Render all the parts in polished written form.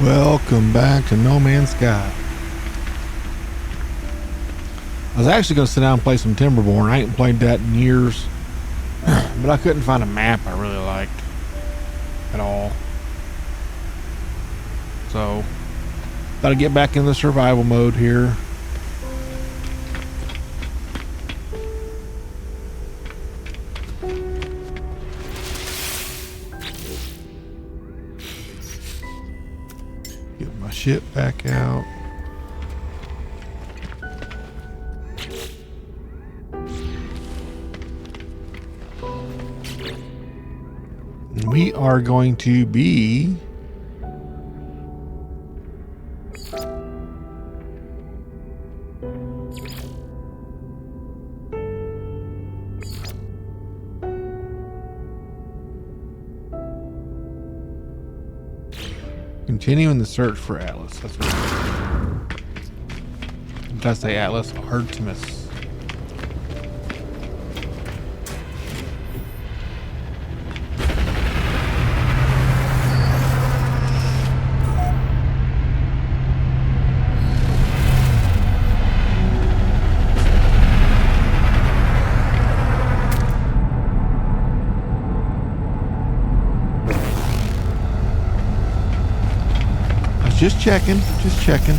Welcome back to No Man's Sky. I was actually going to sit down and play some Timberborn. I ain't played that in years. But I couldn't find a map I really liked at all. So, gotta get back in the survival mode here. Get my ship back out. We are going to be continuing the search for Atlas. That's what did I say Atlas? Artemis. Just checking, just checking.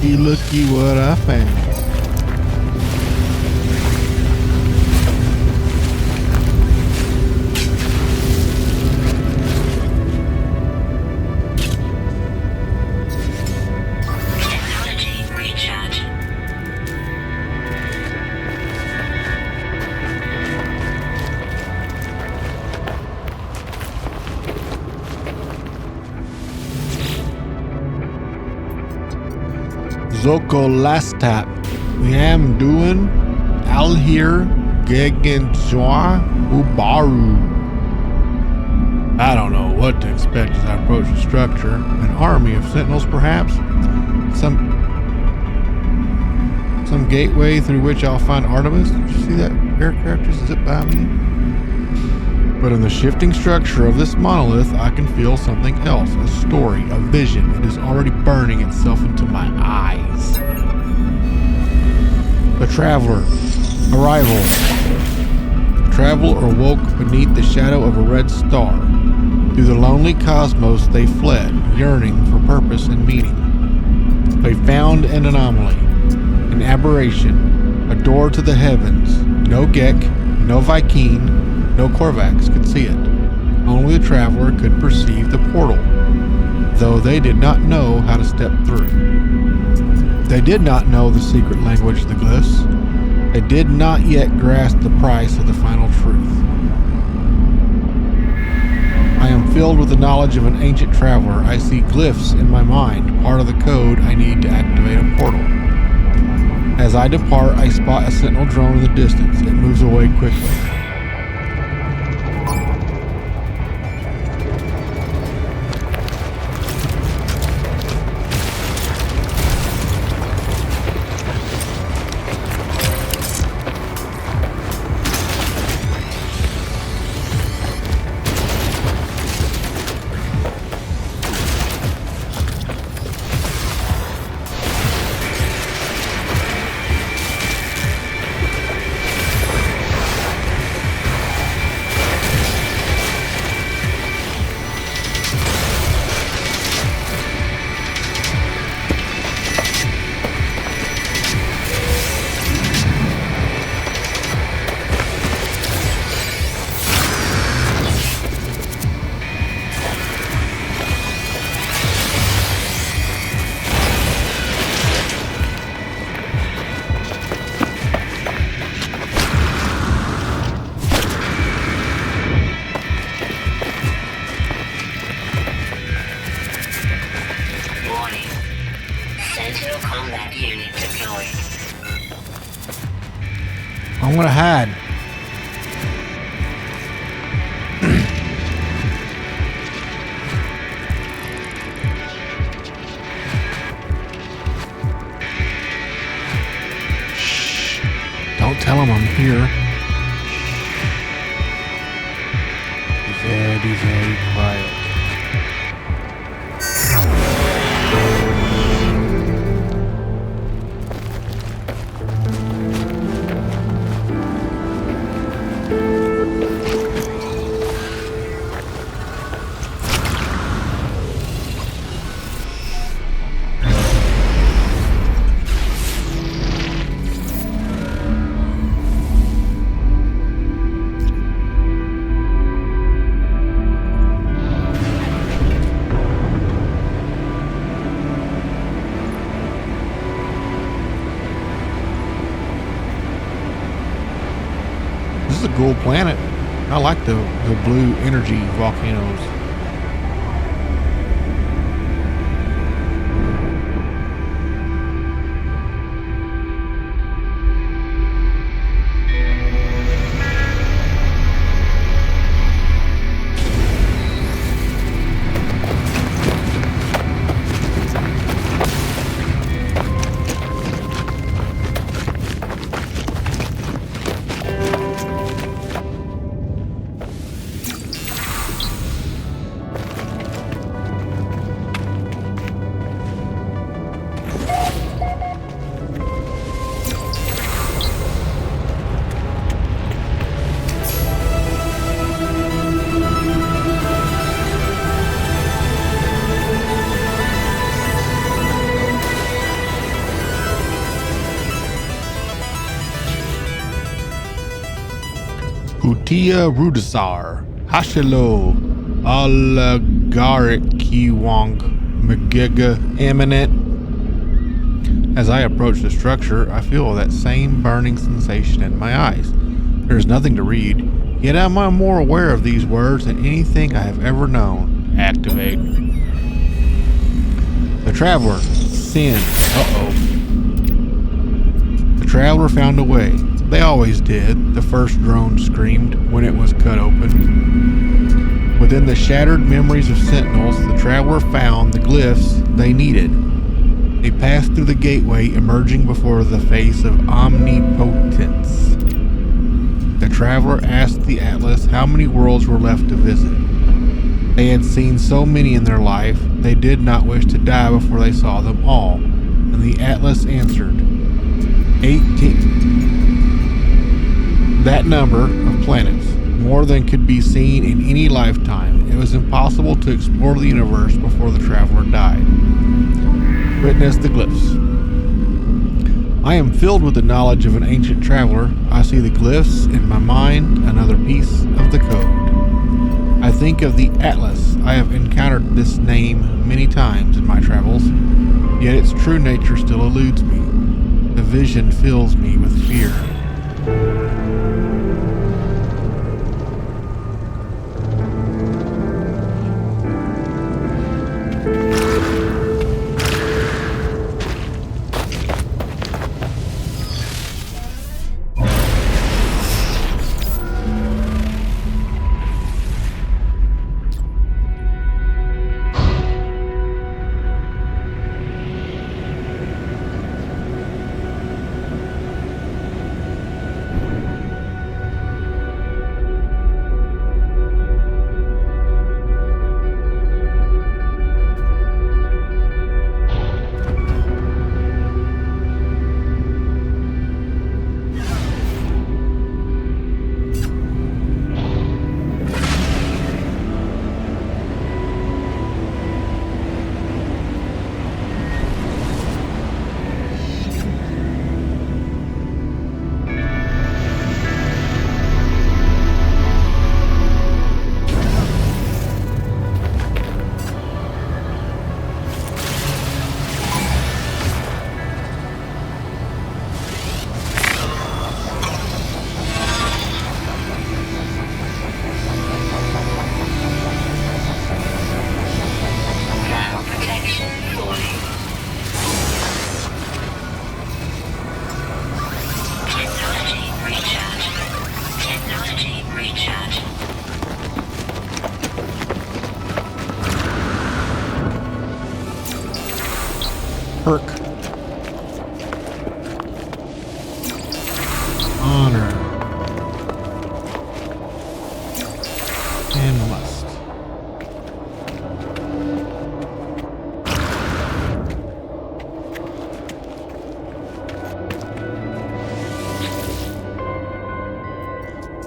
Looky what I found. Technology recharge. Zoko last tap. We am doing Alhir Gegenjoa Ubaru. I don't know what to expect as I approach the structure. An army of sentinels, perhaps? Some gateway through which I'll find Artemis. Did you see that aircraft just zip by me? But in the shifting structure of this monolith, I can feel something else. A story, a vision. It is already burning itself into my eyes. The traveler. Arrival. The traveler awoke beneath the shadow of a red star. Through the lonely cosmos they fled, yearning for purpose and meaning. They found an anomaly, an aberration, a door to the heavens. No Gek, no Viking, no Korvax could see it. Only the traveler could perceive the portal, though they did not know how to step through. They did not know the secret language of the glyphs. They did not yet grasp the price of the final truth. I am filled with the knowledge of an ancient traveler. I see glyphs in my mind, part of the code I need to activate a portal. As I depart, I spot a sentinel drone in the distance. It moves away quickly. Sentinel combat unit deployed. I'm gonna hide. Shh. Don't tell him I'm here. Be very quiet. This is a cool planet. I like the blue energy volcanoes. Utia Rudasar, Hashilo, Alagarik Kiwong, Magiga Eminent. As I approach the structure, I feel that same burning sensation in my eyes. There is nothing to read, yet I am more aware of these words than anything I have ever known. Activate. The Traveler. Sin. Uh-oh. The Traveler found a way. They always did, the first drone screamed when it was cut open. Within the shattered memories of Sentinels, the Traveler found the glyphs they needed. They passed through the gateway, emerging before the face of omnipotence. The Traveler asked the Atlas how many worlds were left to visit. They had seen so many in their life, they did not wish to die before they saw them all. And the Atlas answered, 18. That number of planets, more than could be seen in any lifetime. It was impossible to explore the universe before the Traveler died. Witness the glyphs. I am filled with the knowledge of an ancient traveler. I see the glyphs in my mind, another piece of the code. I think of the Atlas. I have encountered this name many times in my travels, yet its true nature still eludes me. The vision fills me with fear.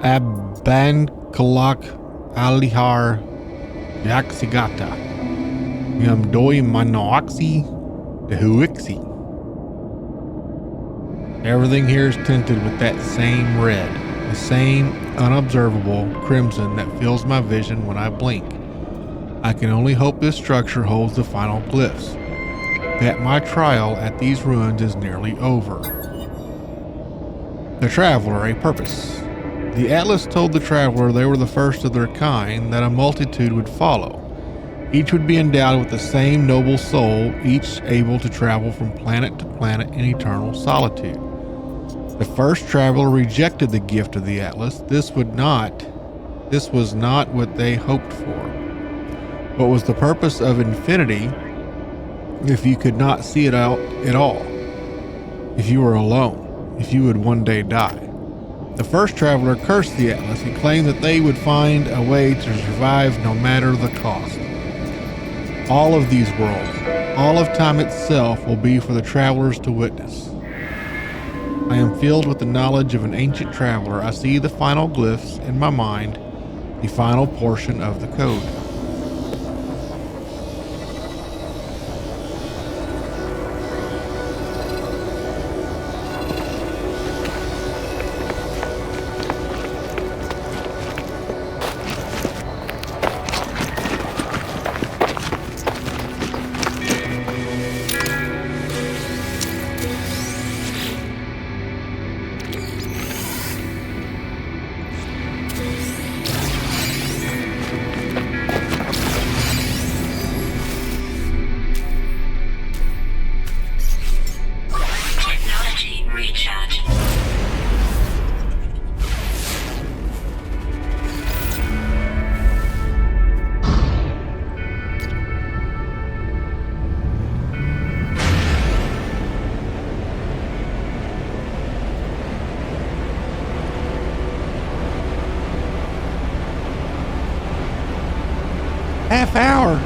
Abankalak Alihar Yaxigata Yamdoi Manoaxi Dehuixi. Everything here is tinted with that same red, the same unobservable crimson that fills my vision when I blink. I can only hope this structure holds the final glyphs, that my trial at these ruins is nearly over. The Traveler, a purpose. The Atlas told the Traveler they were the first of their kind, that a multitude would follow. Each would be endowed with the same noble soul, each able to travel from planet to planet in eternal solitude. The first Traveler rejected the gift of the Atlas. This was not what they hoped for. What was the purpose of infinity if you could not see it out at all? If you were alone, if you would one day die. The first Traveler cursed the Atlas and claimed that they would find a way to survive no matter the cost. All of these worlds, all of time itself will be for the Travelers to witness. I am filled with the knowledge of an ancient Traveler. I see the final glyphs in my mind, the final portion of the code. Half hour.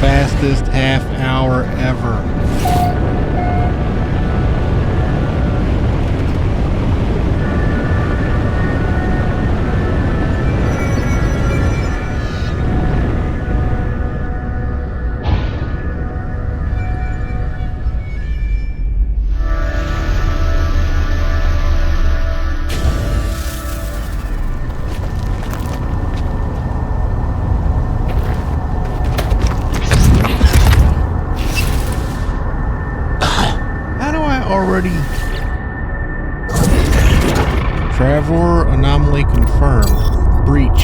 Fastest half hour ever. Traveler anomaly confirmed. Breach.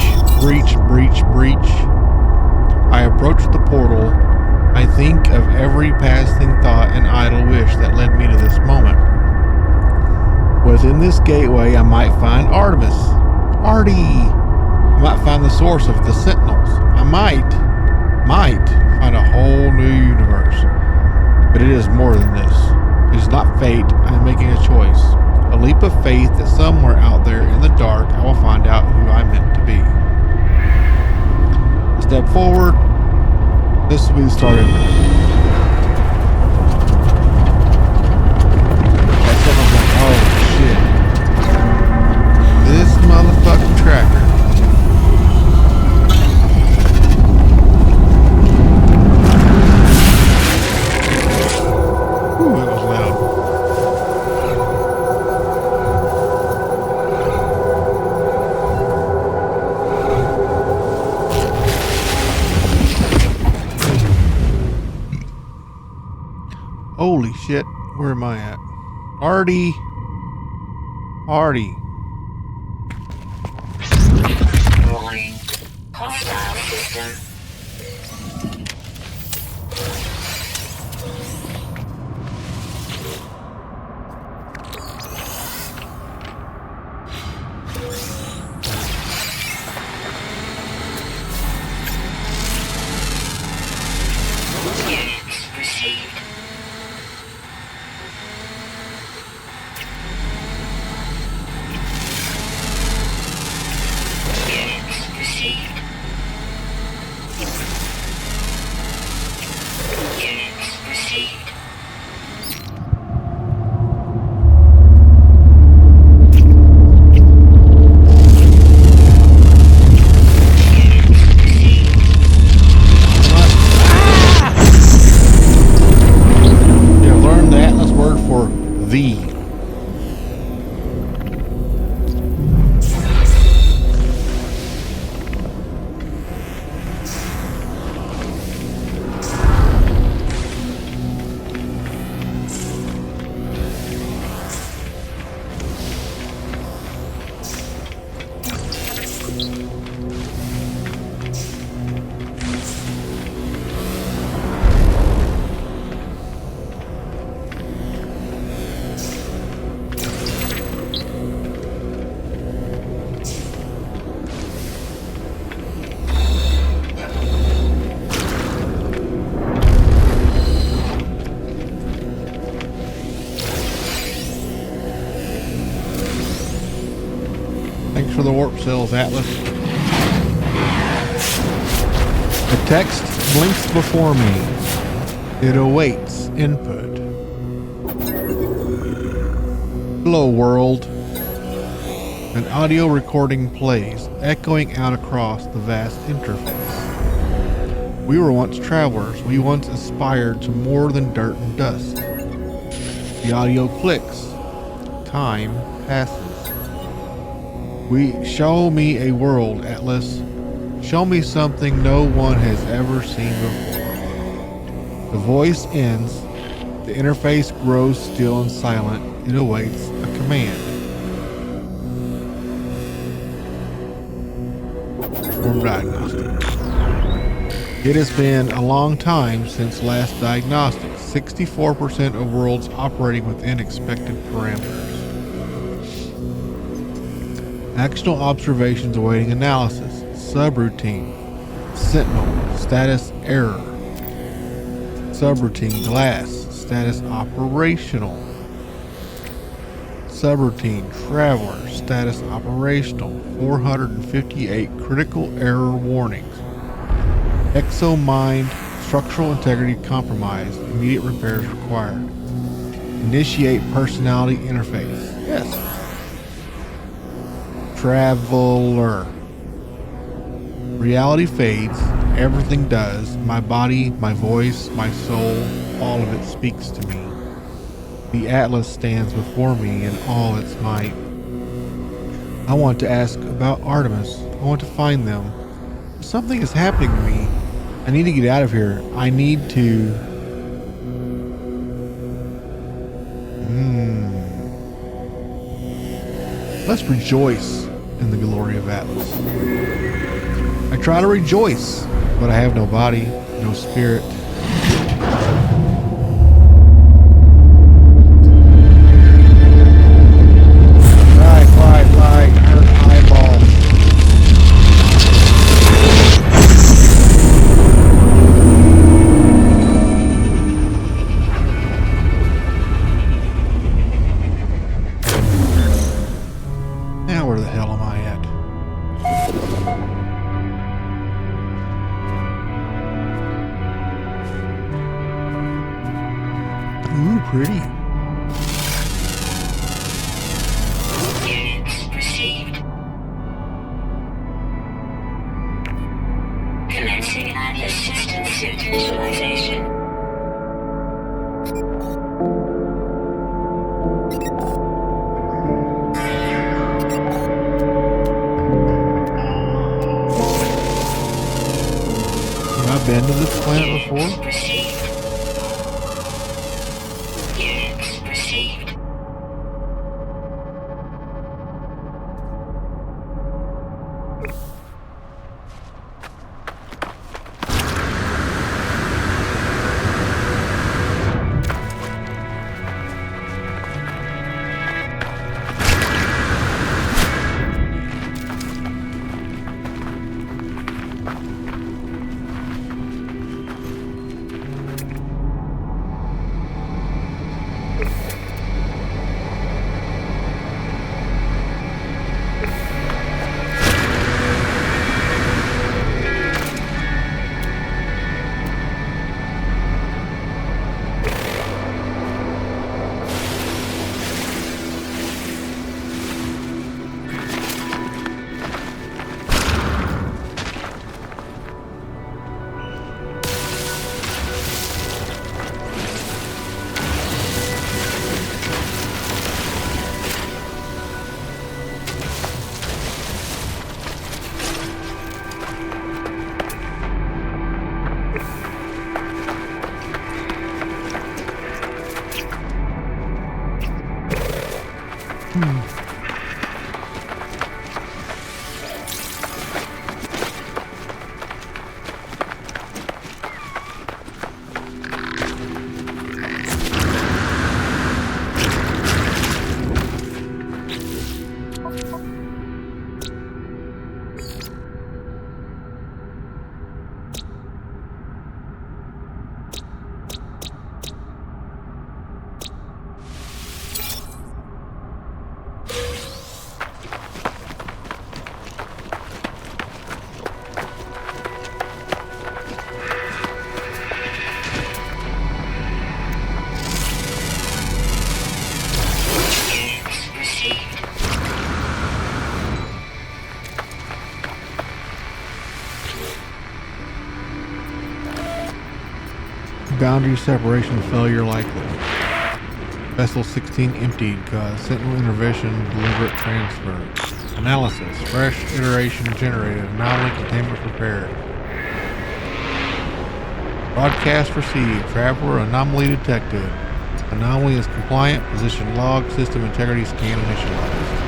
I approach the portal. I think of every passing thought and idle wish that led me to this moment. Within this gateway, I might find Artemis. I might find the source of the Sentinels. I might find a whole new universe. But it is more than this. It is not fate. I am making a choice. A leap of faith that somewhere out there in the dark I will find out who I'm meant to be. A step forward. This will be the start of it. That's what I'm like, oh shit. This motherfucking tracker. Ooh, that was loud. Holy shit, where am I at? Artie. Warning. Hostile system. Units received. for the warp cells, Atlas. The text blinks before me. It awaits input. Hello, world. An audio recording plays, echoing out across the vast interface. We were once travelers. We once aspired to more than dirt and dust. The audio clicks. Time passes. Show me a world, Atlas. Show me something no one has ever seen before. The voice ends. The interface grows still and silent. It awaits a command. Perform diagnostics. It has been a long time since last diagnostics. 64% of worlds operating within expected parameters. Actional observations awaiting analysis. Subroutine. Sentinel. Status error. Subroutine. Glass. Status operational. Subroutine. Traveler. Status operational. 458 critical error warnings. Exomind. Structural integrity compromised. Immediate repairs required. Initiate personality interface. Yes. Traveler. Reality fades. Everything does. My body, my voice, my soul, all of it speaks to me. The Atlas stands before me in all its might. I want to ask about Artemis. I want to find them. Something is happening to me. I need to get out of here. I need to... Let's rejoice in the glory of Atlas. I try to rejoice, but I have no body, no spirit. Fly, hurt eyeball. Now where the hell am I at? Ooh, pretty. Units received. Commencing Atlas system suit visualization. Have I been to this planet before? Received. Units received. boundary separation failure likely. Vessel 16 emptied, cause Sentinel intervention, deliberate transfer. Analysis, fresh iteration generated, anomaly containment prepared. Broadcast received, traveler anomaly detected. Anomaly is compliant, position log, system integrity scan initialized.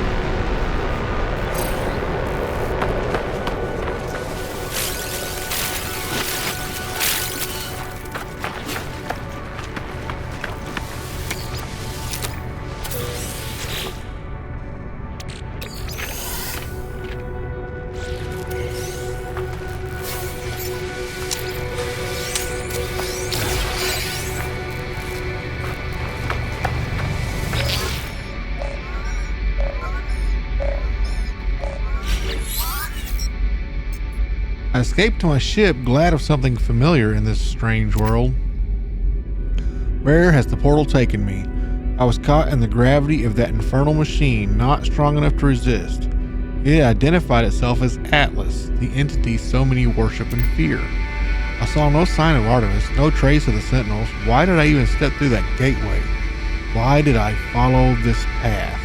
I escaped to my ship, glad of something familiar in this strange world. Where has the portal taken me? I was caught in the gravity of that infernal machine, not strong enough to resist. It identified itself as Atlas, the entity so many worship and fear. I saw no sign of Artemis, no trace of the Sentinels. Why did I even step through that gateway? Why did I follow this path?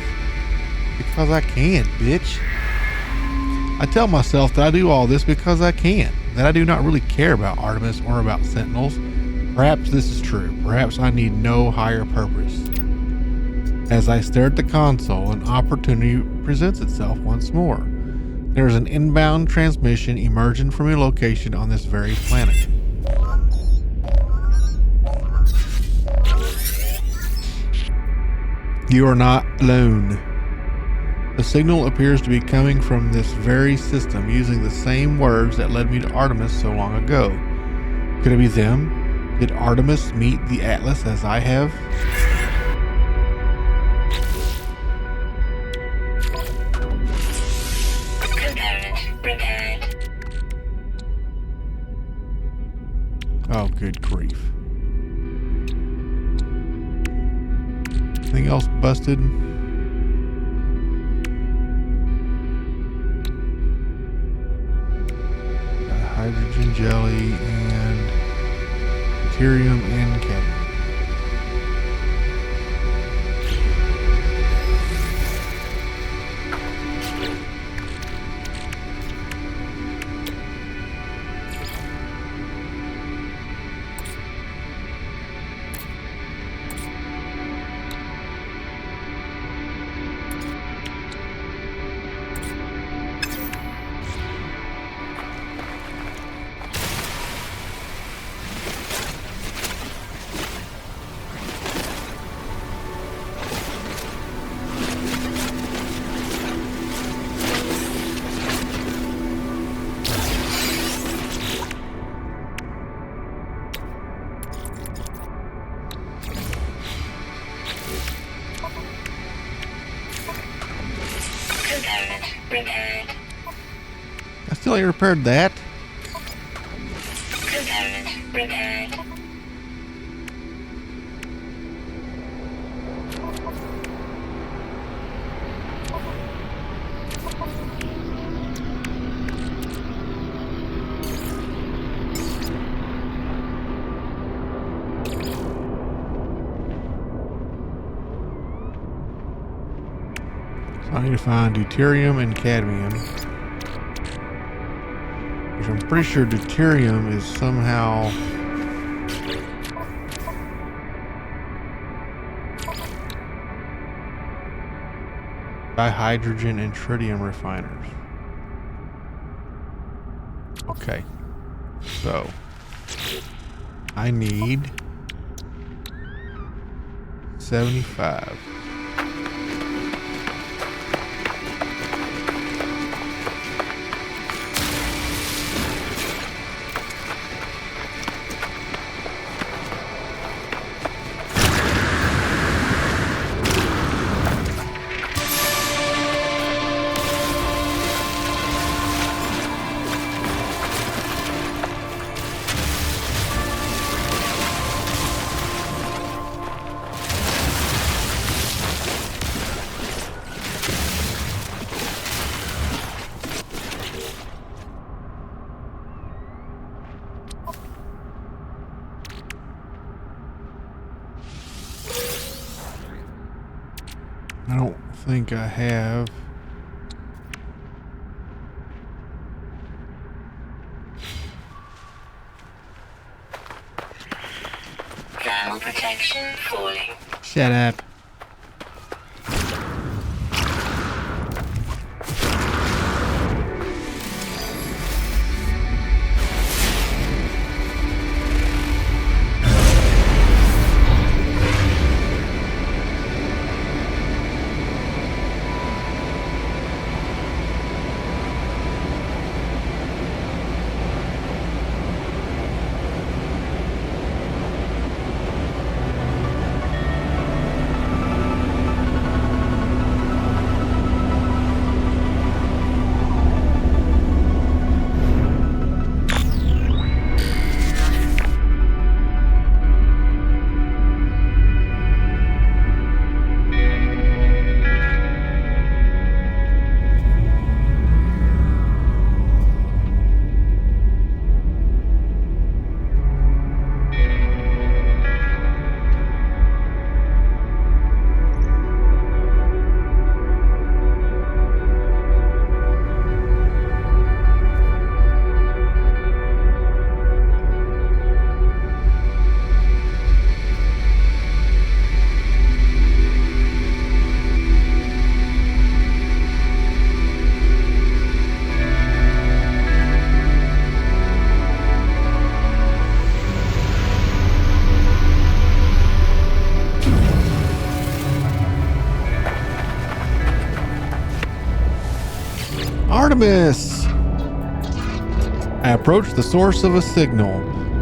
Because I can, bitch. I tell myself that I do all this because I can, that I do not really care about Artemis or about Sentinels. Perhaps this is true. Perhaps I need no higher purpose. As I stare at the console, an opportunity presents itself once more. There is an inbound transmission emerging from a location on this very planet. You are not alone. The signal appears to be coming from this very system, using the same words that led me to Artemis so long ago. Could it be them? Did Artemis meet the Atlas as I have? Component repaired. Oh, good grief. Anything else busted? Hydrogen jelly and deuterium and cadmium. Repaired. I still ain't repaired that. Component repaired. So I need to find deuterium and cadmium. Which I'm pretty sure deuterium is somehow... dihydrogen and tritium refiners. Okay. So I need 75. I don't think I have. Thermal protection falling. Shut up. Artemis! I approach the source of a signal.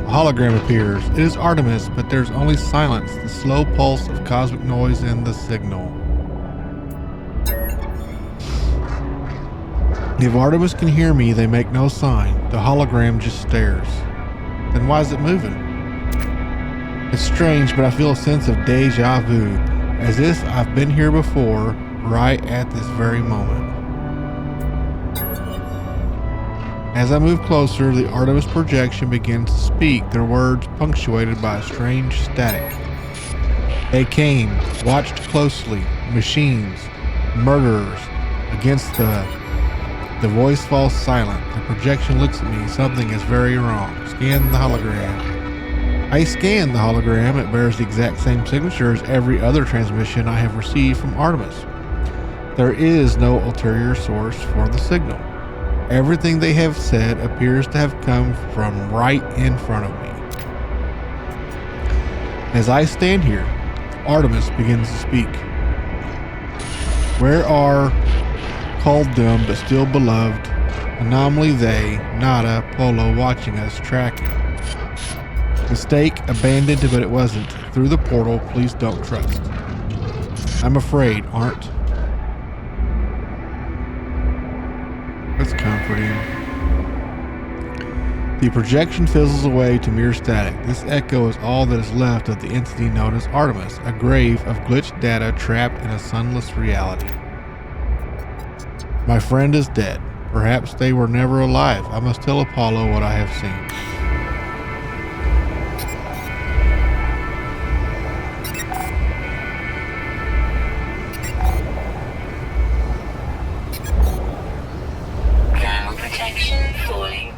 A hologram appears. It is Artemis, but there's only silence, the slow pulse of cosmic noise in the signal. If Artemis can hear me, they make no sign. The hologram just stares. Then why is it moving? It's strange, but I feel a sense of deja vu, as if I've been here before, right at this very moment. As I move closer, the Artemis projection begins to speak, their words punctuated by a strange static. They came, watched closely, machines, murderers, against the voice falls silent. The projection looks at me, something is very wrong. Scan the hologram. I scan the hologram, it bears the exact same signature as every other transmission I have received from Artemis. There is no ulterior source for the signal. Everything they have said appears to have come from right in front of me. As I stand here, Artemis begins to speak. Where are called them but still beloved? Anomaly they, Nada, Polo watching us, tracking. Mistake, abandoned, but it wasn't. Through the portal, please don't trust. I'm afraid, aren't? That's comforting. The projection fizzles away to mere static. This echo is all that is left of the entity known as Artemis, a grave of glitched data trapped in a sunless reality. My friend is dead. Perhaps they were never alive. I must tell Apollo what I have seen. Protection falling.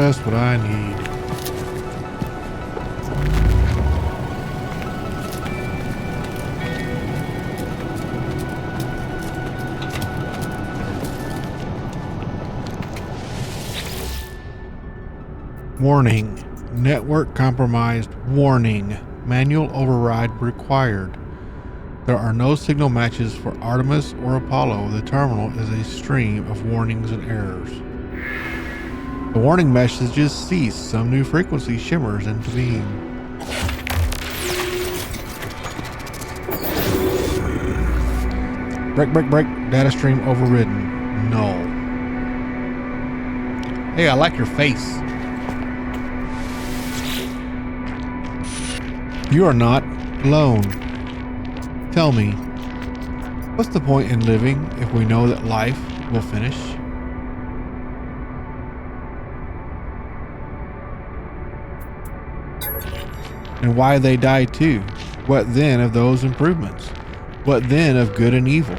Just what I need. Warning. Network compromised. Warning. Manual override required. There are no signal matches for Artemis or Apollo. The terminal is a stream of warnings and errors. The warning messages cease. Some new frequency shimmers into being. Break. Data stream overridden. Null. Hey, I like your face. You are not alone. Tell me, what's the point in living if we know that life will finish? And why they die too? What then of those improvements? What then of good and evil?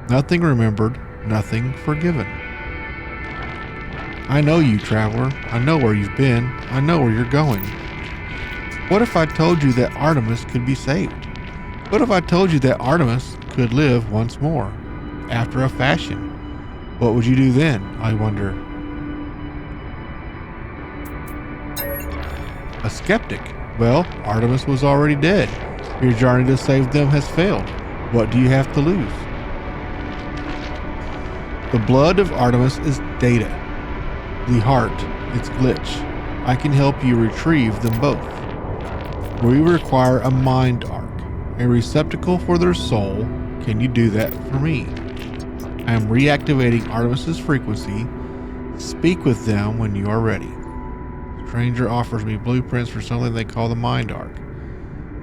Nothing remembered, nothing forgiven. I know you, traveler. I know where you've been. I know where you're going. What if I told you that Artemis could be saved? What if I told you that Artemis could live once more, after a fashion? What would you do then, I wonder? A skeptic. Well, Artemis was already dead. Your journey to save them has failed. What do you have to lose? The blood of Artemis is data. The heart, its glitch. I can help you retrieve them both. We require a mind arc. A receptacle for their soul. Can you do that for me? I am reactivating Artemis's frequency. Speak with them when you are ready. Stranger offers me blueprints for something they call the mind arc.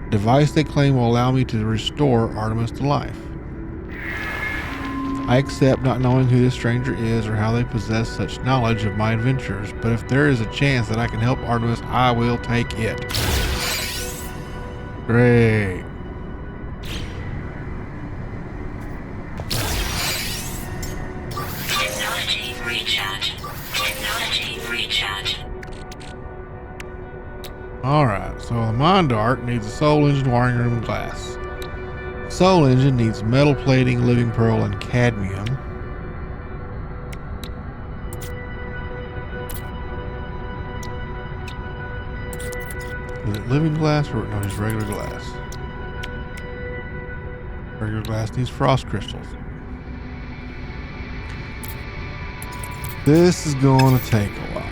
A device they claim will allow me to restore Artemis to life. I accept, not knowing who this stranger is or how they possess such knowledge of my adventures, but if there is a chance that I can help Artemis, I will take it. Great. Alright, so the Mind Arc needs a soul engine, wiring room, and glass. Soul engine needs metal plating, living pearl, and cadmium. Is it living glass or no, just regular glass? Regular glass needs frost crystals. This is going to take a while.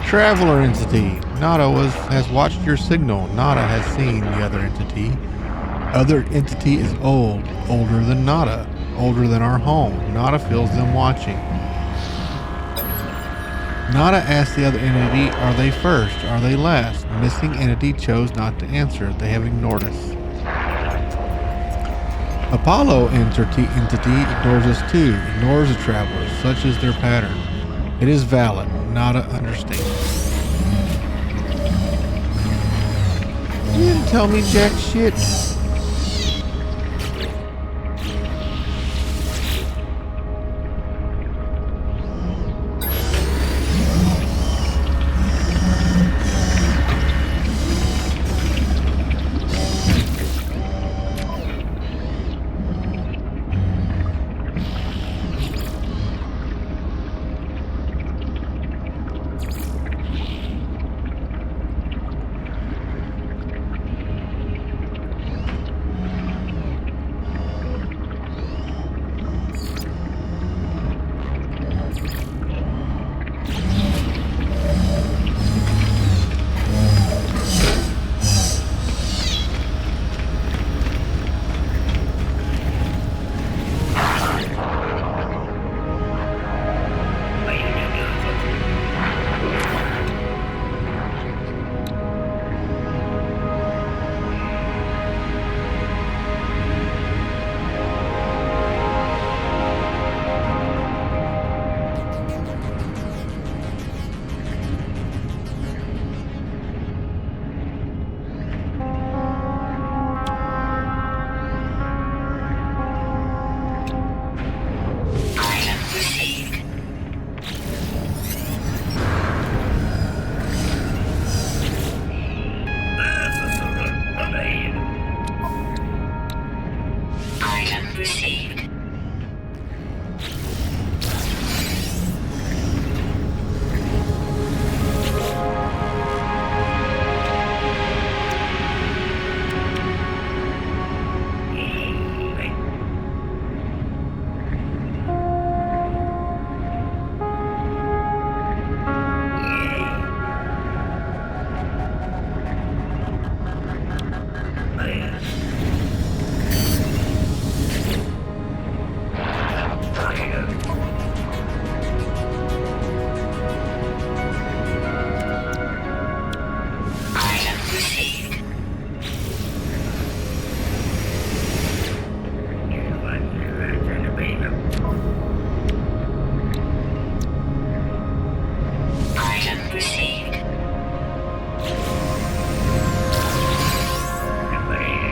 Traveler entity. Nada has watched your signal. Nada has seen the other entity. Other entity is old. Older than Nada. Older than our home. Nada feels them watching. Nada asked the other entity, are they first? Are they last? Missing entity chose not to answer. They have ignored us. Apollo entity ignores us too, ignores the travelers. Such is their pattern. It is valid. Nada understands. You didn't tell me jack shit.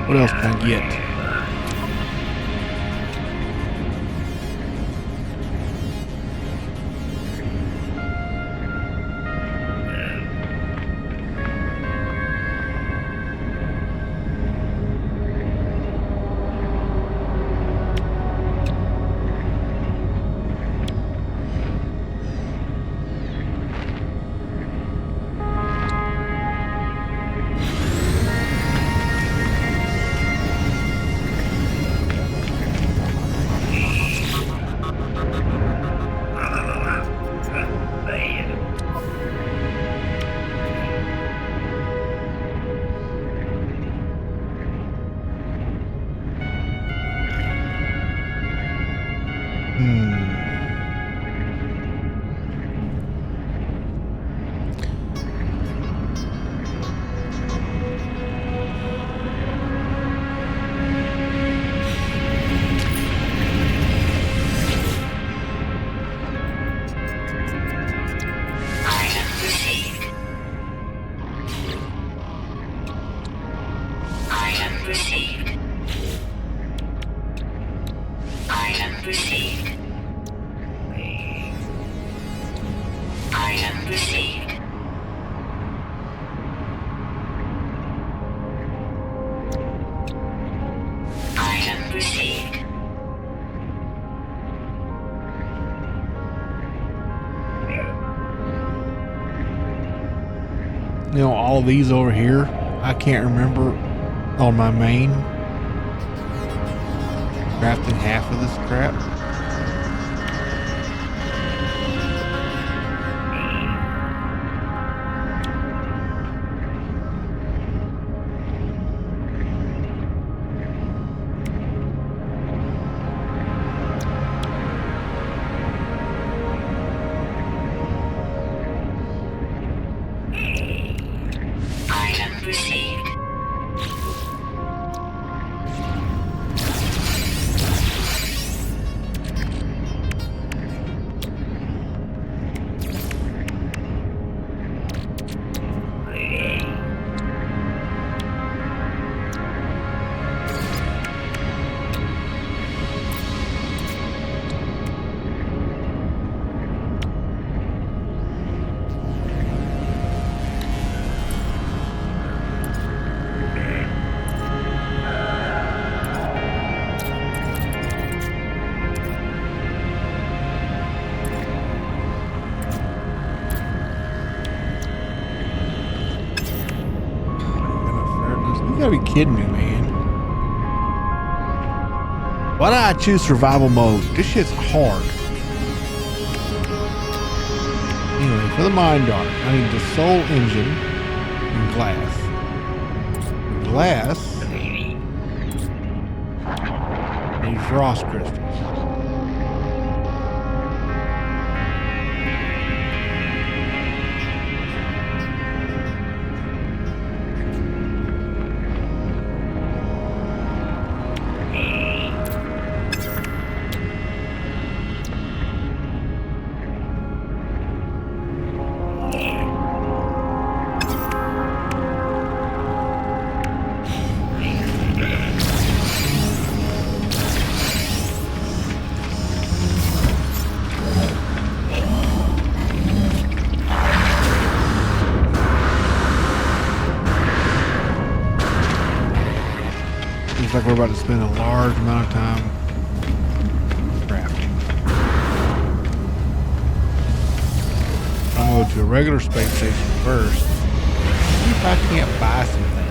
What else can I get? You know, all these over here, I can't remember on my main crafting half of this crap. gotta be kidding me, man. Why did I choose survival mode? This shit's hard. Anyway, for the mine dart, I need the soul engine and glass. Glass. I need frost crystals. Looks like we're about to spend a large amount of time crafting. I'm going to go to a regular space station first. See if I can't buy some things.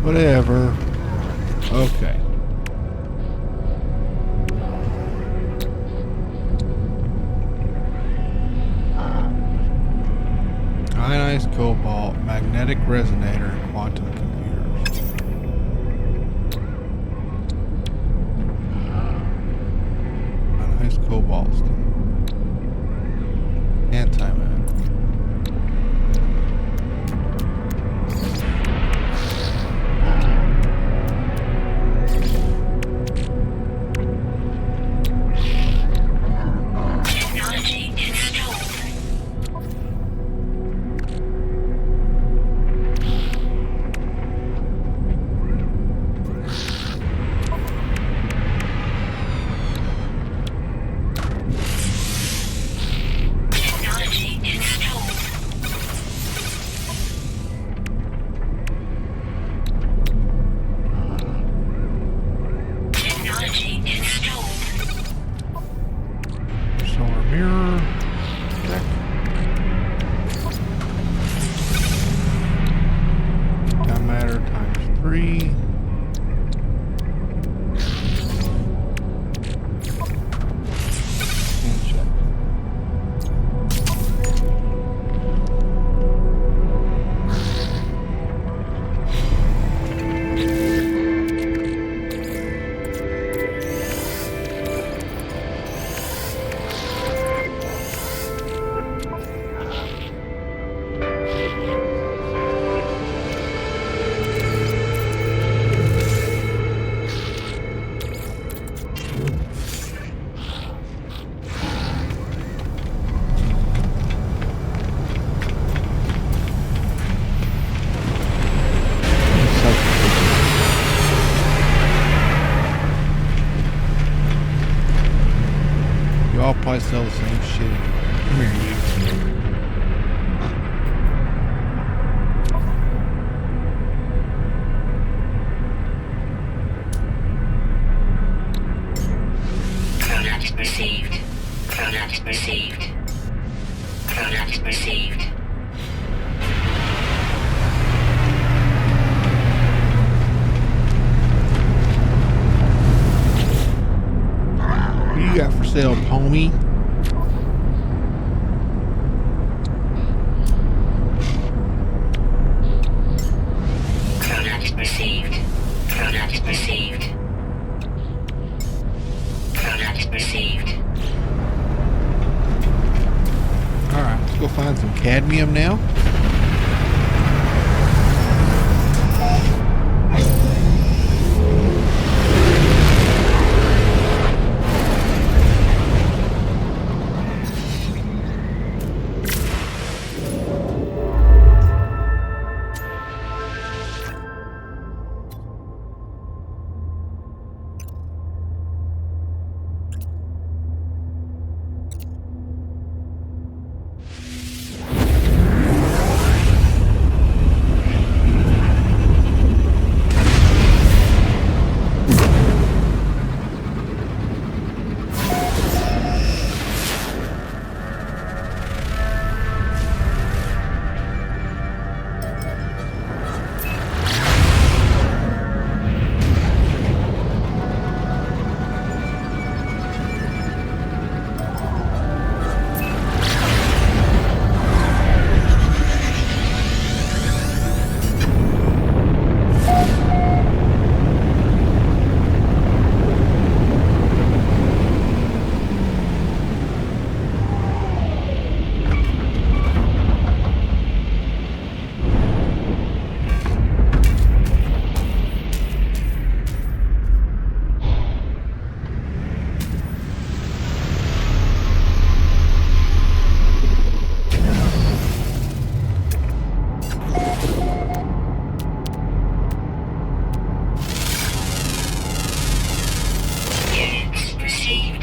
Whatever. Okay. Ionized cobalt, magnetic resonator, and quantum computers. Ionized cobalt steel. Antimatter. Probably sell the same shit. Come here, you. received. Product received. Product received. What do you got for sale, homie? Product received. Product received. Product received. Alright, let's go find some cadmium now.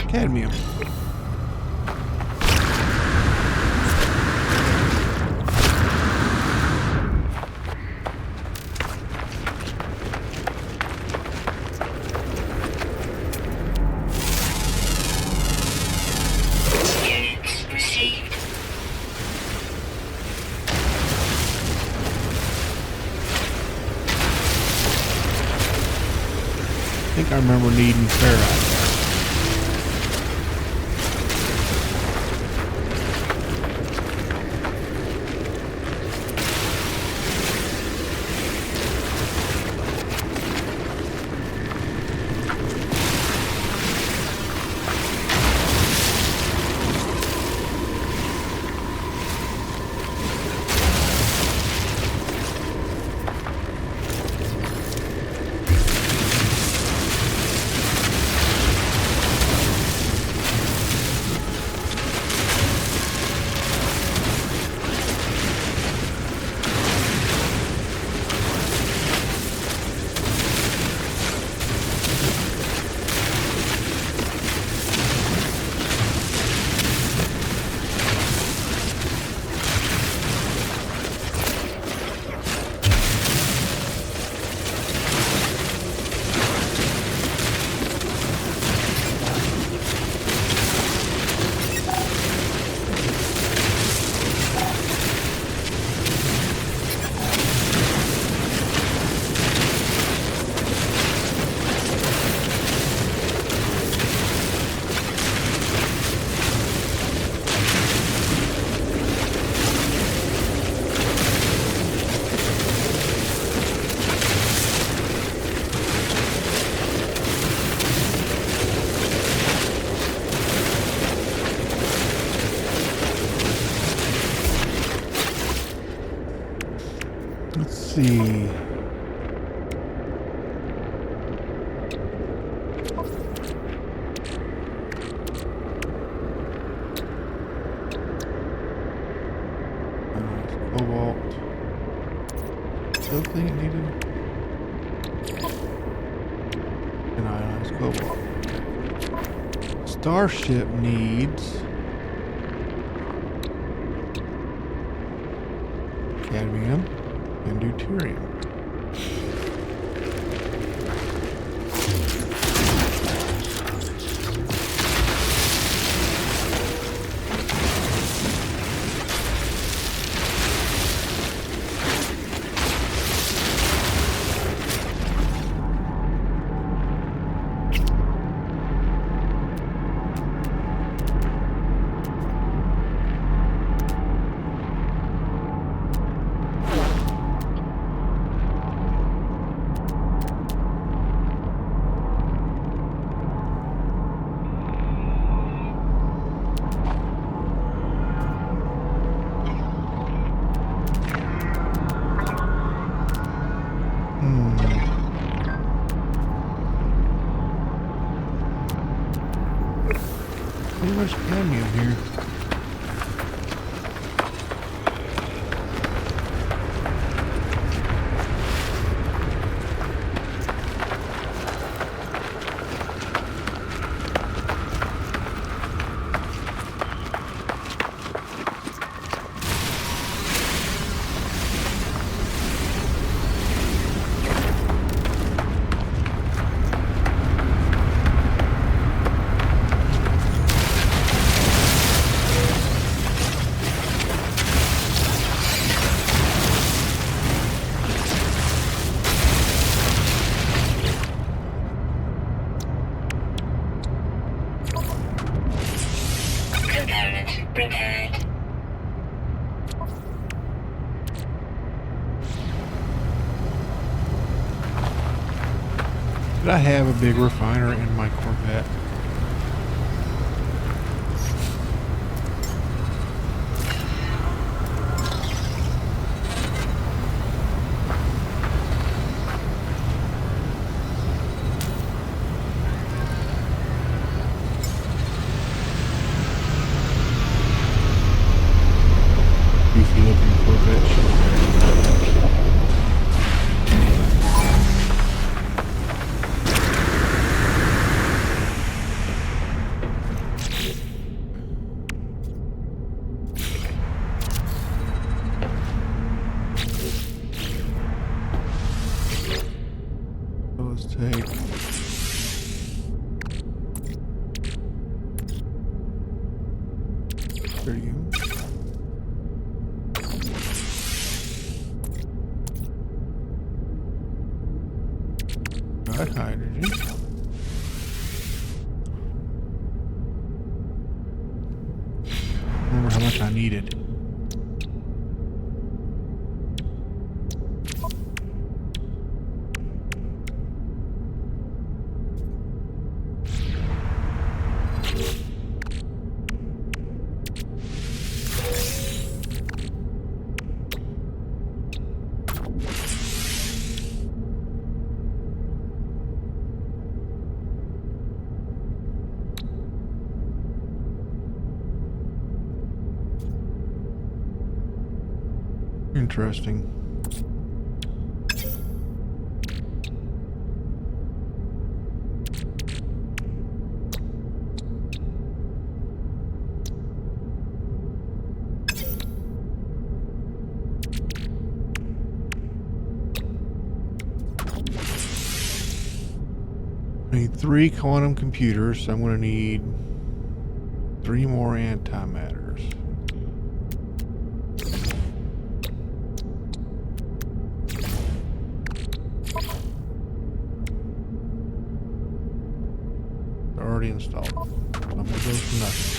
Cadmium. Units received. I think I remember needing ferrite. Let's see. Cobalt. Still think it needed an ionized cobalt. Starship needs cadmium and deuterium. Pretty much cadmium here. Component prepared. Did I have a big refiner in my Corvette? Beefy looking Corvette. So let's take there you go. Got hydrogen. Remember how much I needed. Interesting. I need 3 quantum computers, so I'm going to need 3 more antimatters. They're already installed. So I'm going to go for nothing.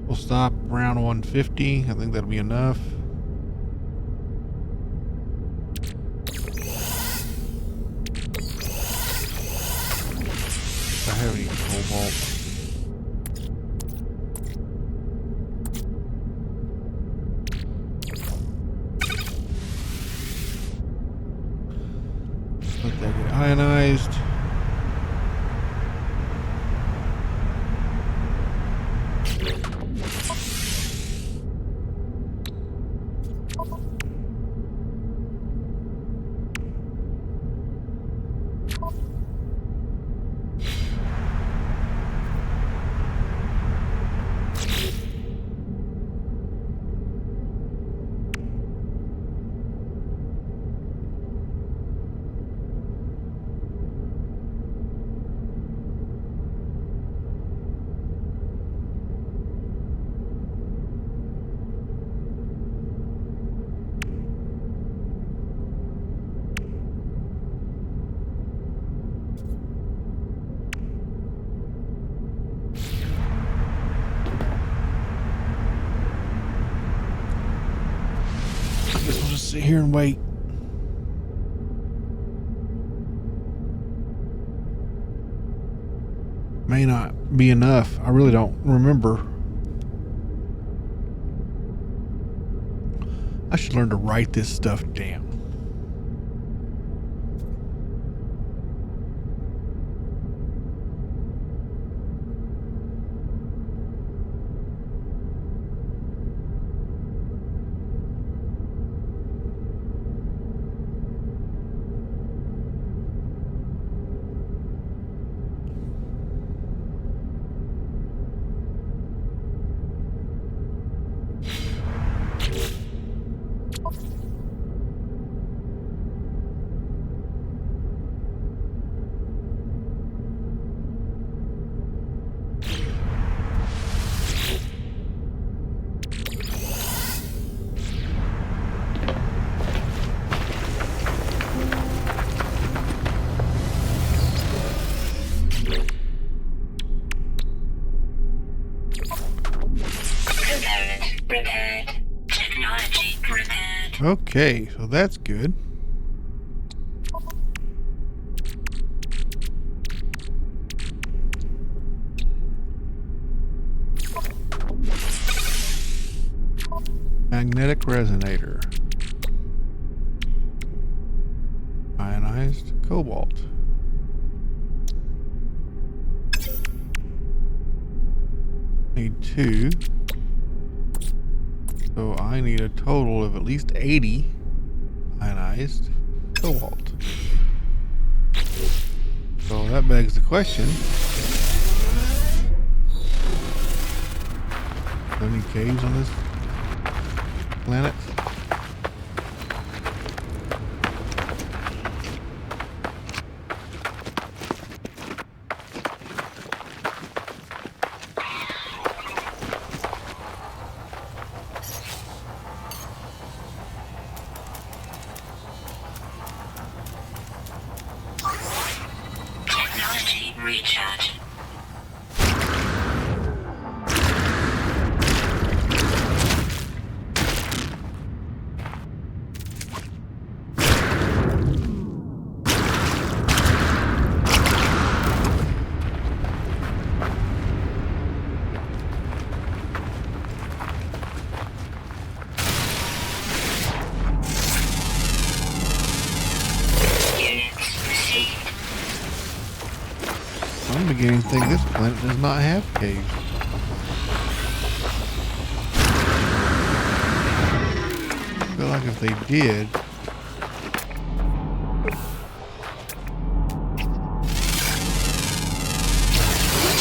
We'll stop around 150. I think that'll be enough. If I have any cobalt. Let that get ionized. Sit here and wait. May not be enough. I really don't remember. I should learn to write this stuff down. Okay, so that's good. Magnetic resonator. Ionized cobalt. Need 2. So I need a total of at least 80 ionized cobalt. So that begs the question. Are there any caves on this planet? Technology recharge. I'm beginning to think this planet does not have caves. I feel like if they did,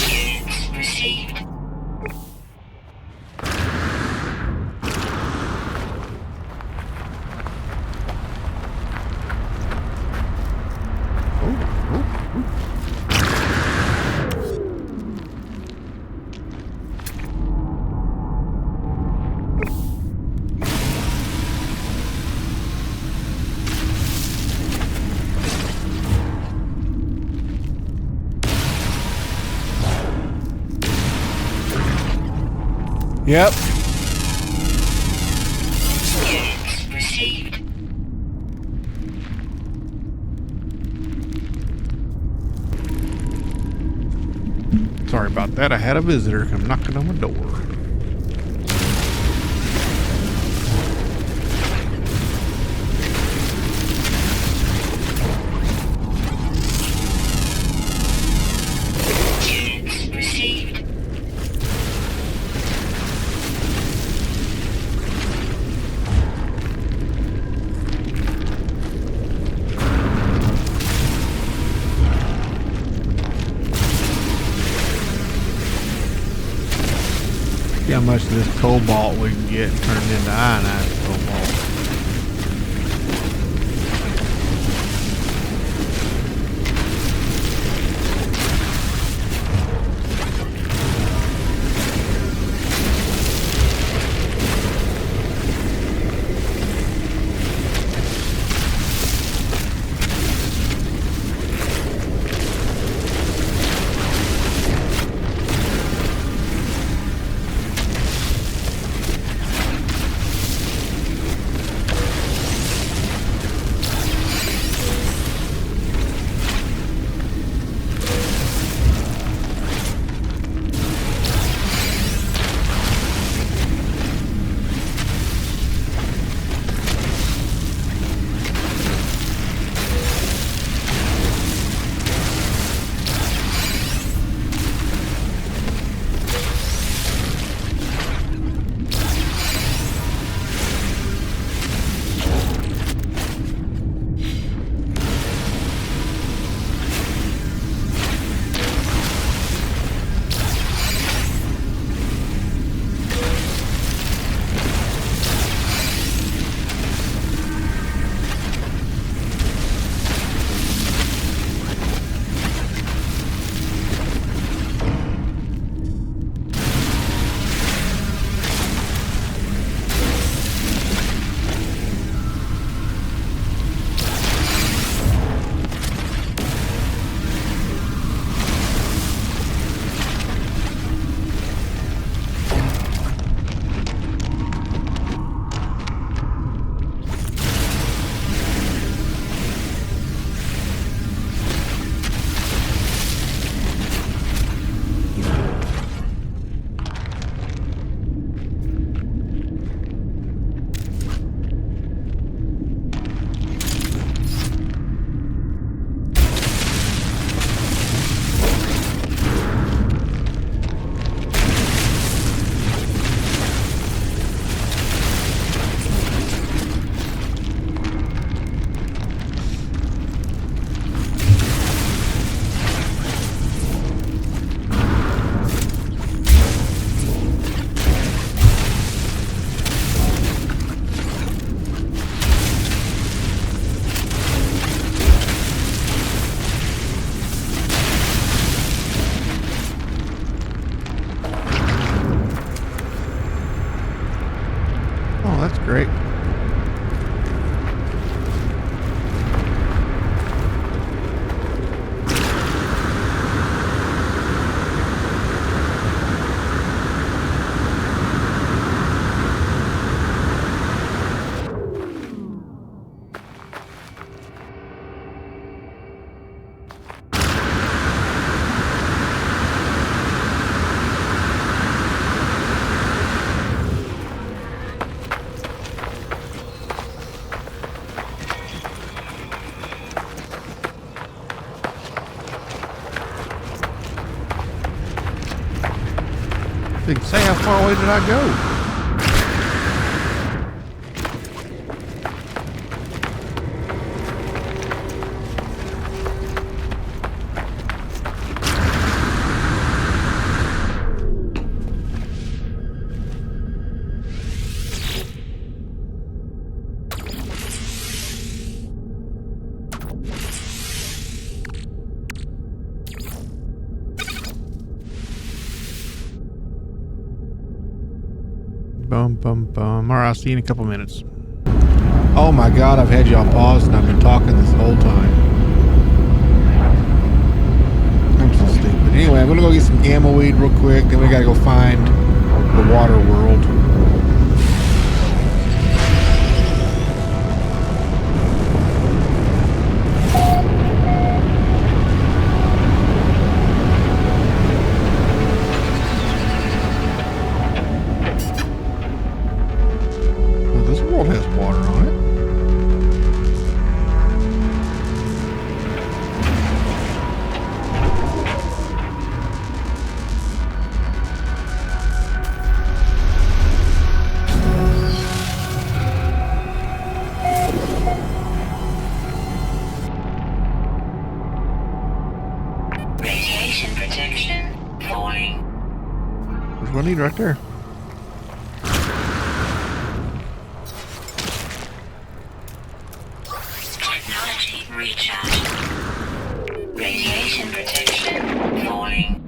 Units received. Yep. Units received. Sorry about that. I had a visitor come knocking on my door. Units received. See how much of this cobalt we can get turned into ionized cobalt. to say how far away did I go. Bum, bum, bum. All right, I'll see you in a couple minutes. Oh my God, I've had you on pause and I've been talking this whole time. I'm so stupid. Anyway, I'm gonna go get some gamma weed real quick. Then we gotta go find the water world. Has water on it. Radiation protection falling. There's one need right there. Recharge. Radiation protection falling.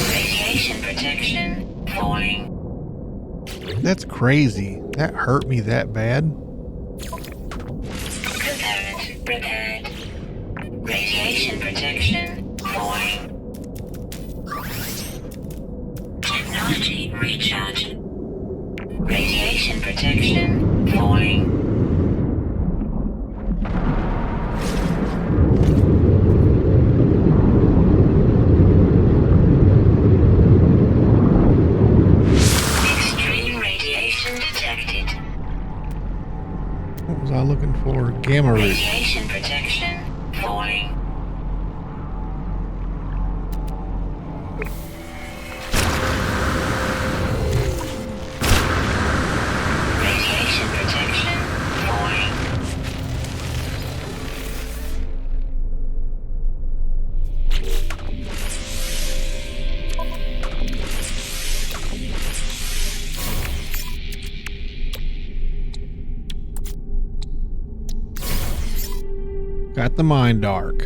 Radiation protection falling. That's crazy. That hurt me that bad. Prepared. Radiation protection falling. Technology recharge. Radiation protection falling. Extreme radiation detected. What was I looking for? Gamma ray. Radiation protection falling. Radiation protection falling. Got the mind dark.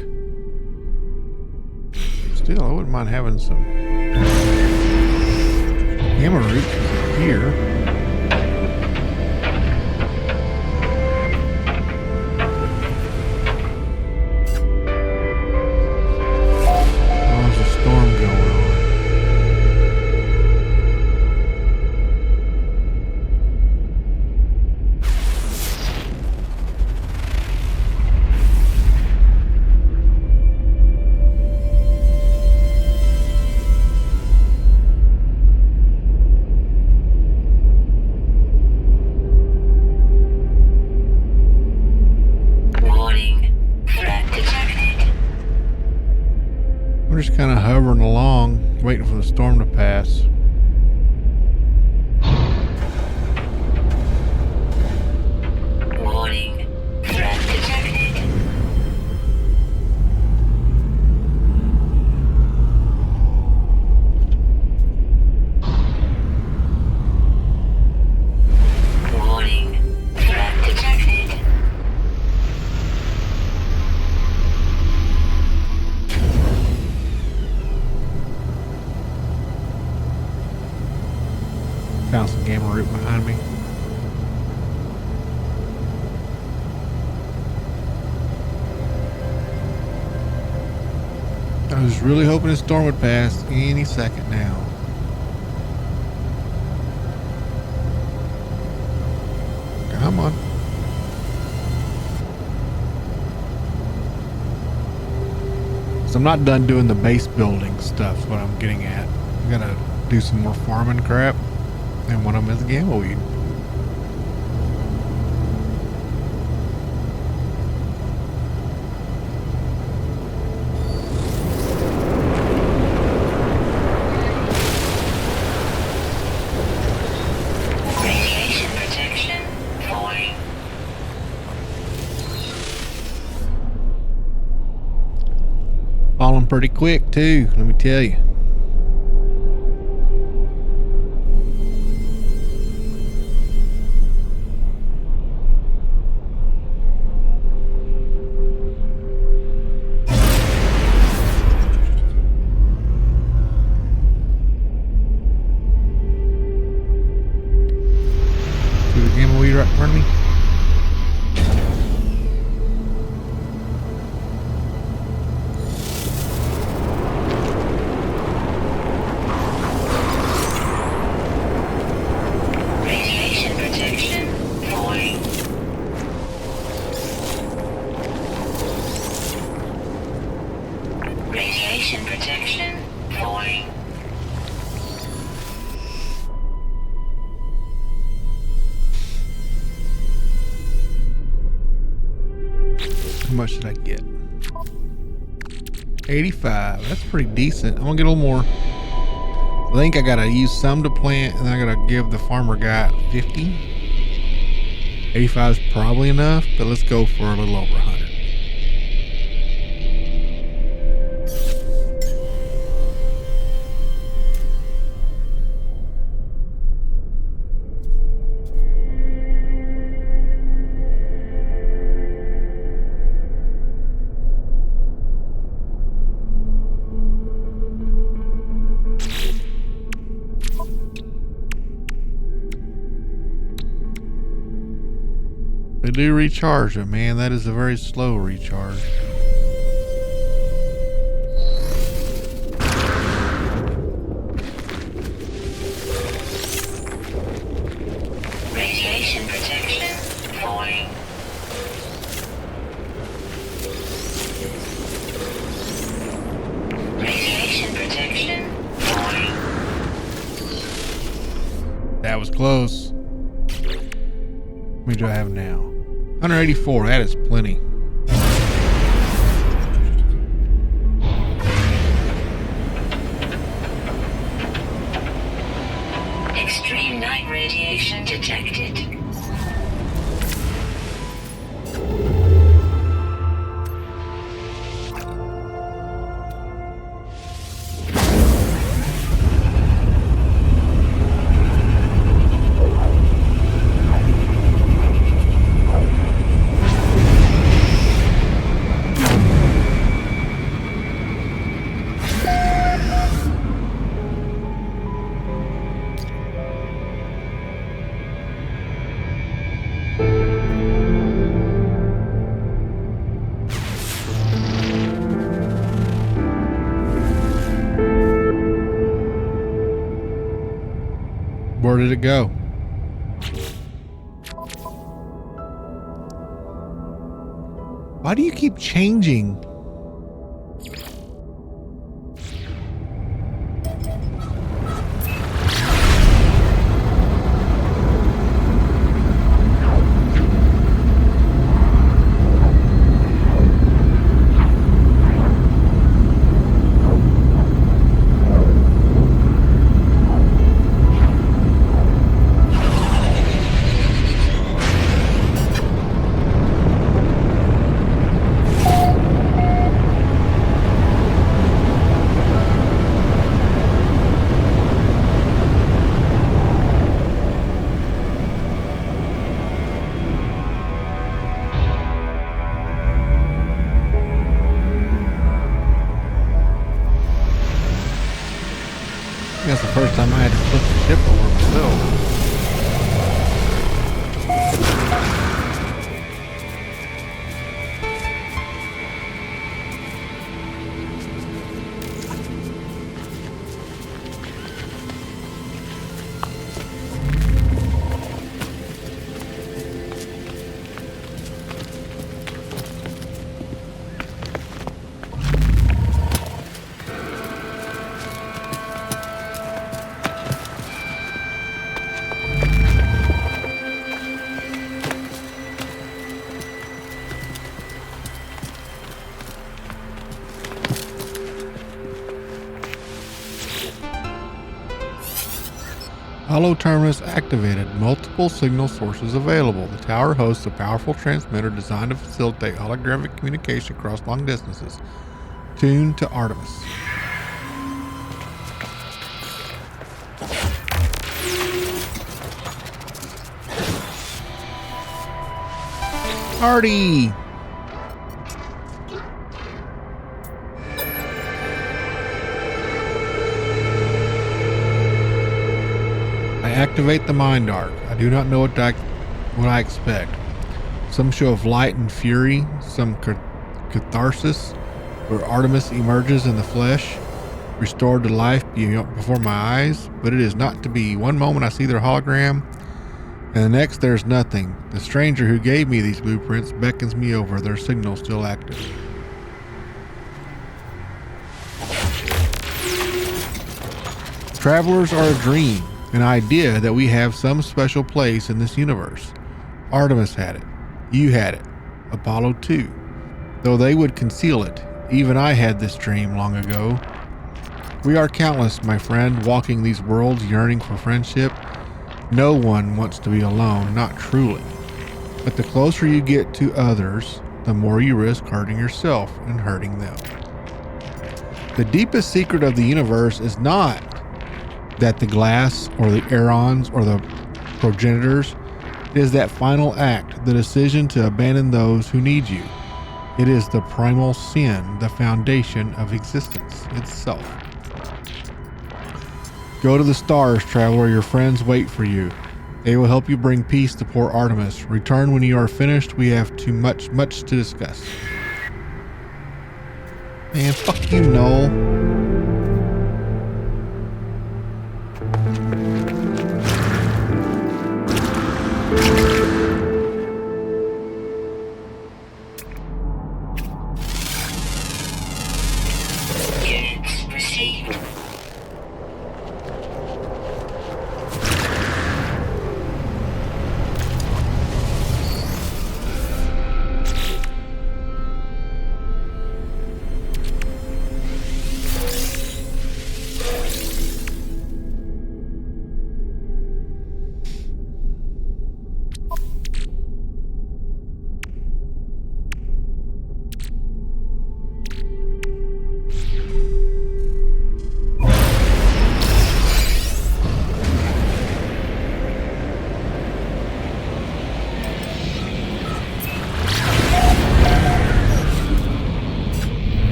Still, I wouldn't mind having some gamma root here. Oh, there's a storm going on. We're just kind of hovering along, waiting for the storm to pass. Warning. Threat detected. Warning. Threat detected. Found some gamma root behind me. I was really hoping the storm would pass any second now. Come on. So I'm not done doing the base building stuff, is what I'm getting at. I'm gonna do some more farming crap, and one of them is gamma weed. Radiation protection falling. Falling pretty quick too, let me tell you. See the gamma weed right in front of me? Radiation protection falling. Radiation protection falling. How much did I get? 85. That's pretty decent. I'm gonna get a little more. I think I gotta use some to plant, and I gotta give the farmer guy 50. 85 is probably enough, but let's go for a little over 100. They do recharge, but man, that is a very slow recharge. Radiation protection falling. Radiation protection falling. That was close. How many do I have now? 184. That is plenty. Extreme night radiation detected. Where did it go? Why do you keep changing? That's the first time I had to flip the ship over myself. Hollow terminus activated. Multiple signal sources available. The tower hosts a powerful transmitter designed to facilitate holographic communication across long distances. Tuned to Artemis. Artie! Activate the mind arc. I do not know what I expect. Some show of light and fury, some catharsis, where Artemis emerges in the flesh, restored to life before my eyes, but it is not to be. One moment I see their hologram, and the next there's nothing. The stranger who gave me these blueprints beckons me over, their signal still active. Travelers are a dream. An idea that we have some special place in this universe. Artemis had it. You had it. Apollo too. Though they would conceal it, even I had this dream long ago. We are countless, my friend, walking these worlds yearning for friendship. No one wants to be alone, not truly. But the closer you get to others, the more you risk hurting yourself and hurting them. The deepest secret of the universe is not that the glass or the aerons or the progenitors, it is that final act, the decision to abandon those who need you. It is the primal sin, the foundation of existence itself. Go to the stars, traveler. Your friends wait for you. They will help you bring peace to poor Artemis. Return when you are finished. We have too much to discuss. Man, fuck you, Noel.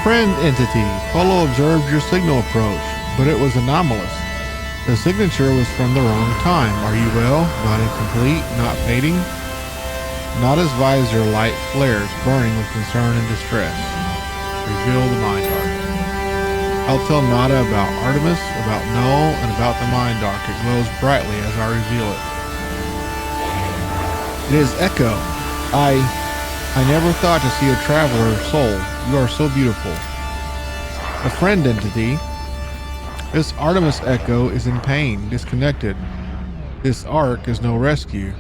Friend entity. Polo observed your signal approach, but it was anomalous. The signature was from the wrong time. Are you well? Not incomplete? Not fading? Nada's visor light flares, burning with concern and distress. Reveal the mind arc. I'll tell Nada about Artemis, about Null, and about the mind arc. It glows brightly as I reveal it. It is Echo. I never thought to see a traveler soul. You are so beautiful. A friend entity. This Artemis Echo is in pain, disconnected. This arc is no rescue.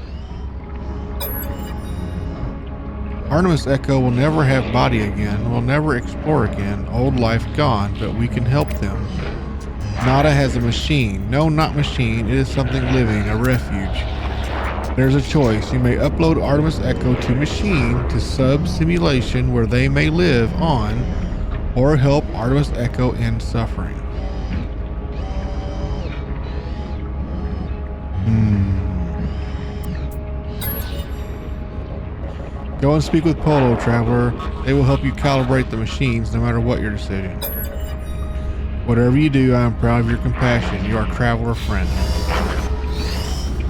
Artemis Echo will never have body again, will never explore again, old life gone, but we can help them. Nada has a machine. No, not machine, it is something living, a refuge. There's a choice. You may upload Artemis Echo to machine, to sub-simulation where they may live on, or help Artemis Echo end suffering. Go and speak with Polo, traveler. They will help you calibrate the machines no matter what your decision. Whatever you do, I am proud of your compassion. You are a traveler friend.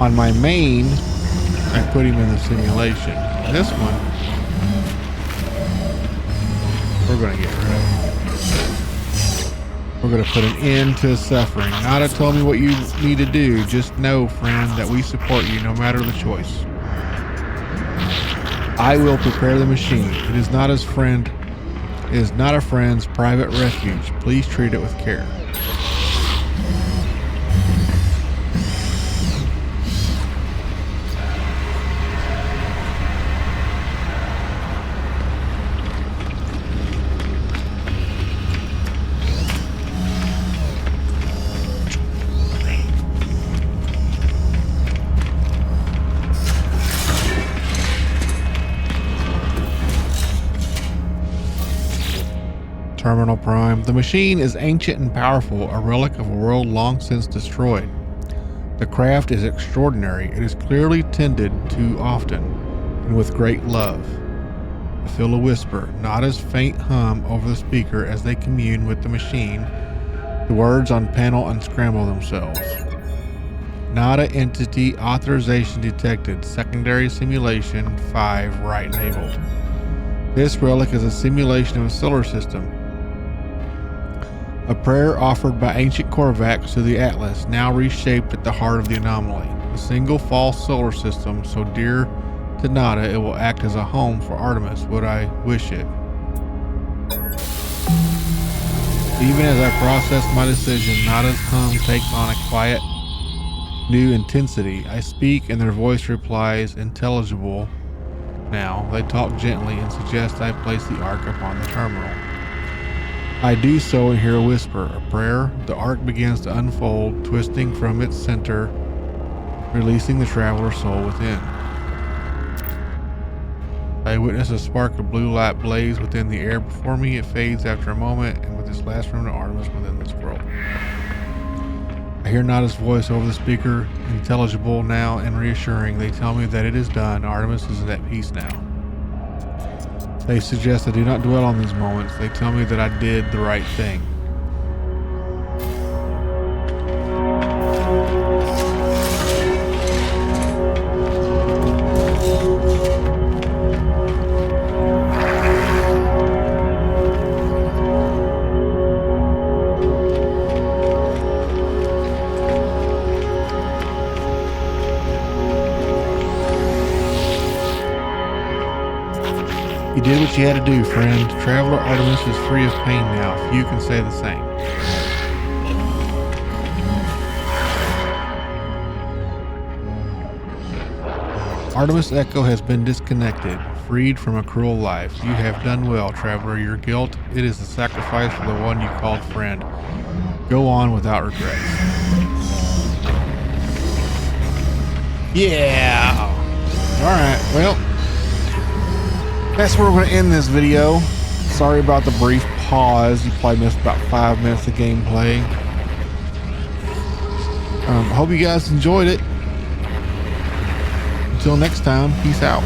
On my main, I put him in the simulation. This one, we're going to get rid of. We're going to put an end to his suffering. Nada told me what you need to do. Just know, friend, that we support you no matter the choice. I will prepare the machine. It is not his friend. It is not a friend's private refuge. Please treat it with care. Terminal Prime. The machine is ancient and powerful, a relic of a world long since destroyed. The craft is extraordinary. It is clearly tended to often, and with great love. I feel a whisper, Nada's faint hum over the speaker as they commune with the machine. The words on panel unscramble themselves. Nada entity authorization detected. Secondary simulation 5 right enabled. This relic is a simulation of a solar system. A prayer offered by ancient Korvax to the Atlas, now reshaped at the heart of the anomaly. A single false solar system, so dear to Nada it will act as a home for Artemis, would I wish it. Even as I process my decision, Nada's hum takes on a quiet, new intensity. I speak and their voice replies, intelligible now. They talk gently and suggest I place the ark upon the terminal. I do so and hear a whisper, a prayer. The ark begins to unfold, twisting from its center, releasing the traveler's soul within. I witness a spark of blue light blaze within the air before me. It fades after a moment, and with this last remnant of Artemis within this world. I hear Nada's voice over the speaker, intelligible now and reassuring. They tell me that it is done. Artemis is at peace now. They suggest I do not dwell on these moments. They tell me that I did the right thing. You did what you had to do, friend. Traveler Artemis is free of pain now. Few can say the same. Artemis Echo has been disconnected, freed from a cruel life. You have done well, traveler. Your guilt, it is the sacrifice for the one you called friend. Go on without regrets. Yeah! Alright, well, that's where we're going to end this video. Sorry about the brief pause. You probably missed about 5 minutes of gameplay. Hope you guys enjoyed it. Until next time, peace out.